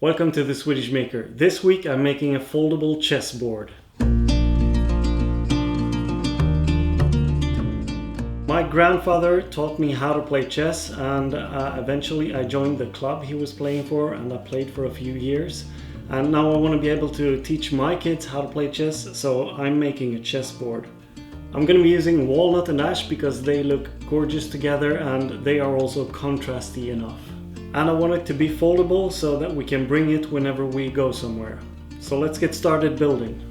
Welcome to the Swedish Maker. This week I'm making a foldable chessboard. My grandfather taught me how to play chess, and eventually I joined the club he was playing for, and I played for a few years. And now I want to be able to teach my kids how to play chess, so I'm making a chessboard. I'm going to be using walnut and ash because they look gorgeous together and they are also contrasty enough. And I want it to be foldable so that we can bring it whenever we go somewhere. So let's get started building.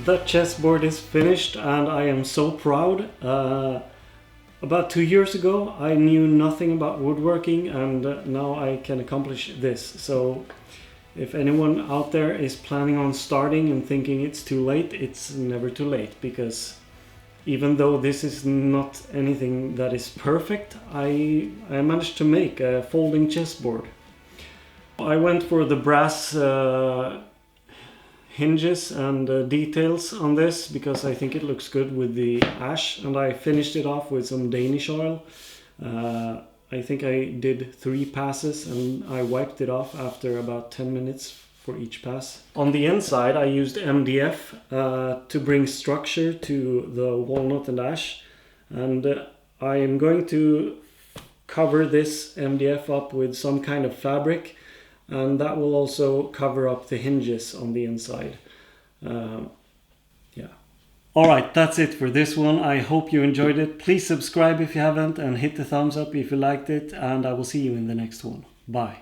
that chessboard is finished and I am so proud. About 2 years ago I knew nothing about woodworking, and now I can accomplish this. So if anyone out there is planning on starting and thinking it's too late, it's never too late, because even though this is not anything that is perfect, I managed to make a folding chessboard. I went for the brass hinges and details on this because I think it looks good with the ash, and I finished it off with some Danish oil. I think I did 3 passes and I wiped it off after about 10 minutes for each pass. On the inside I used MDF to bring structure to the walnut and ash, and I am going to cover this MDF up with some kind of fabric, and that will also cover up the hinges on the inside. Yeah. Alright, that's it for this one. I hope you enjoyed it. Please subscribe if you haven't, and hit the thumbs up if you liked it, and I will see you in the next one. Bye.